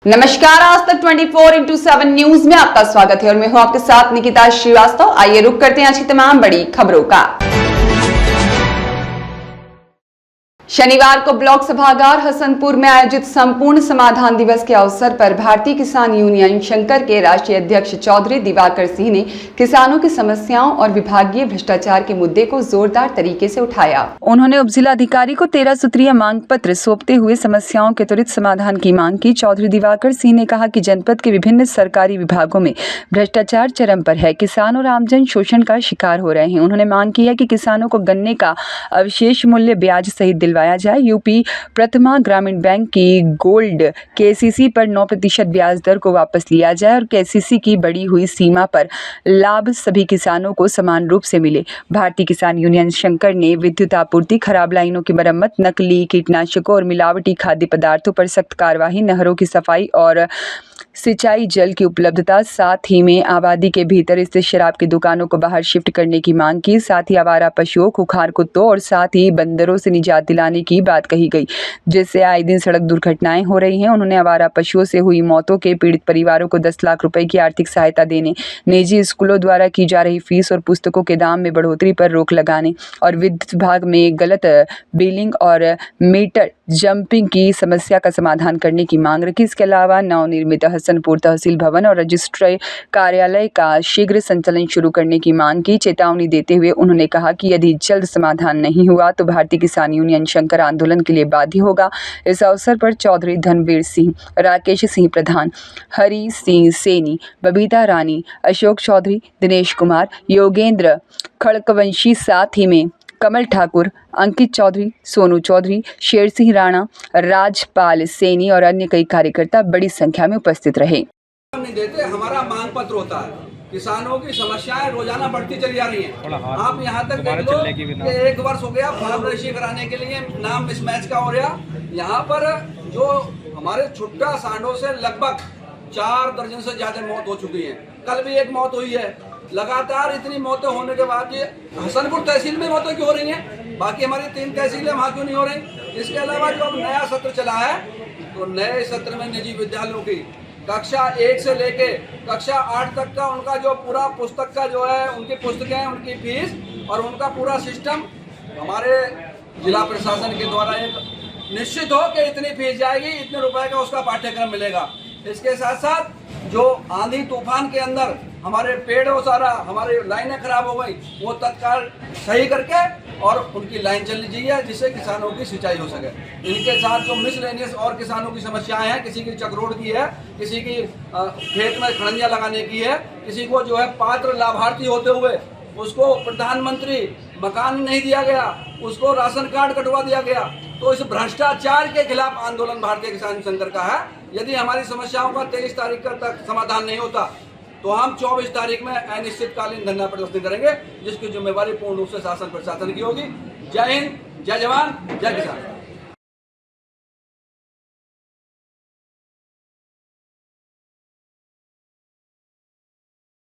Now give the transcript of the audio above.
नमस्कार, आज तक 24x7 न्यूज में आपका स्वागत है और मैं हूं आपके साथ निकिता श्रीवास्तव। आइए रुक करते हैं आज की तमाम बड़ी खबरों का। शनिवार को ब्लॉक सभागार हसनपुर में आयोजित संपूर्ण समाधान दिवस के अवसर पर भारतीय किसान यूनियन शंकर के राष्ट्रीय अध्यक्ष चौधरी दिवाकर सिंह ने किसानों की समस्याओं और विभागीय भ्रष्टाचार के मुद्दे को जोरदार तरीके से उठाया। उन्होंने उपजिलाधिकारी को 13 सूत्रीय मांग पत्र सौंपते हुए समस्याओं के त्वरित समाधान की मांग की। चौधरी दिवाकर सिंह ने कहा कि जनपद के विभिन्न सरकारी विभागों में भ्रष्टाचार चरम पर है, किसान और आमजन शोषण का शिकार हो रहे हैं। उन्होंने मांग की है कि किसानों को गन्ने का अवशेष मूल्य ब्याज सहित दिलवाया जाए। यूपी प्रथमा ग्रामीण बैंक की गोल्ड केसीसी पर 9% ब्याज दर को वापस लिया जाए और केसीसी की बढ़ी हुई सीमा पर लाभ सभी किसानों को समान रूप से मिले। भारतीय किसान यूनियन शंकर ने विद्युत आपूर्ति, खराब लाइनों की मरम्मत, नकली कीटनाशकों और मिलावटी खाद्य पदार्थों पर सख्त कार्रवाई, नहरों की सफाई और सिंचाई जल की उपलब्धता, साथ ही में आबादी के भीतर स्थित शराब की दुकानों को बाहर शिफ्ट करने की मांग की। साथ ही आवारा पशुओं, खुखार कुत्तों और साथ ही बंदरों से निजात दिलाने की बात कही गई, जिससे आए दिन सड़क दुर्घटनाएं हो रही हैं। उन्होंने आवारा पशुओं से हुई मौतों के पीड़ित परिवारों को 10 लाख रुपए की आर्थिक सहायता देने, निजी स्कूलों द्वारा की जा रही फीस और पुस्तकों के दाम में बढ़ोतरी पर रोक लगाने और विद्युत विभाग में गलत बिलिंग और मीटर जंपिंग की समस्या का समाधान करने की मांग रखी। इसके अलावा नवनिर्मित हसनपुर तहसील भवन और रजिस्ट्री कार्यालय का शीघ्र संचालन शुरू करने की मांग की। चेतावनी देते हुए उन्होंने कहा कि यदि जल्द समाधान नहीं हुआ तो भारतीय किसान यूनियन शंकर आंदोलन के लिए बाध्य होगा। इस अवसर पर चौधरी धनवीर सिंह, राकेश सिंह प्रधान, हरि सिंह सैनी, बबीता रानी, अशोक चौधरी, दिनेश कुमार, योगेंद्र खड़कवंशी, साथ ही में कमल ठाकुर, अंकित चौधरी, सोनू चौधरी, शेर सिंह राणा, राजपाल सैनी और अन्य कई कार्यकर्ता बड़ी संख्या में उपस्थित रहे। नहीं देते, हमारा मांग पत्र होता है। किसानों की समस्याएं रोजाना बढ़ती चली जा रही हैं। आप यहाँ तक देख लो कि 1 वर्ष हो गया फार्म रजिस्ट्री कराने के लिए नाम मिसमैच का हो रहा। यहाँ पर जो हमारे छुट्टा सांडों से लगभग 4 दर्जन से ज्यादा मौत हो चुकी है। कल भी 1 मौत हुई है। लगातार इतनी मौतें होने के बाद ये हसनपुर तहसील में मौतें क्यों हो रही हैं? बाकी हमारी 3 तहसीलें वहाँ क्यों नहीं हो रही? इसके अलावा जो अब नया सत्र चला है तो नए सत्र में निजी विद्यालयों की कक्षा 1 से लेके कक्षा 8 तक का उनका जो पूरा पुस्तक का जो है, उनकी पुस्तकें, उनकी फीस और उनका पूरा सिस्टम हमारे जिला प्रशासन के द्वारा एक निश्चित हो कि इतनी फीस जाएगी, इतने रुपए का उसका पाठ्यक्रम मिलेगा। इसके साथ साथ जो आंधी तूफान के अंदर हमारे पेड़ हो सारा, हमारी लाइनें खराब हो गई, वो तत्काल सही करके और उनकी लाइन चलनी चाहिए जिससे किसानों की सिंचाई हो सके। इनके साथ जो मिसलेनियस और किसानों की समस्याएं हैं, किसी की चक्रोड की है, किसी की खेत में खड़ंजा लगाने की है, किसी को जो है पात्र लाभार्थी होते हुए उसको प्रधानमंत्री मकान नहीं दिया गया, उसको राशन कार्ड कटवा दिया गया। तो इस भ्रष्टाचार के खिलाफ आंदोलन भारतीय किसान संघ का है। यदि हमारी समस्याओं का 23 तारीख तक समाधान नहीं होता तो हम 24 तारीख में अनिश्चितकालीन धरना प्रदर्शन करेंगे, जिसकी जिम्मेवारी पूर्ण रूप से शासन प्रशासन की होगी। जय हिंद, जय जवान, जय किसान।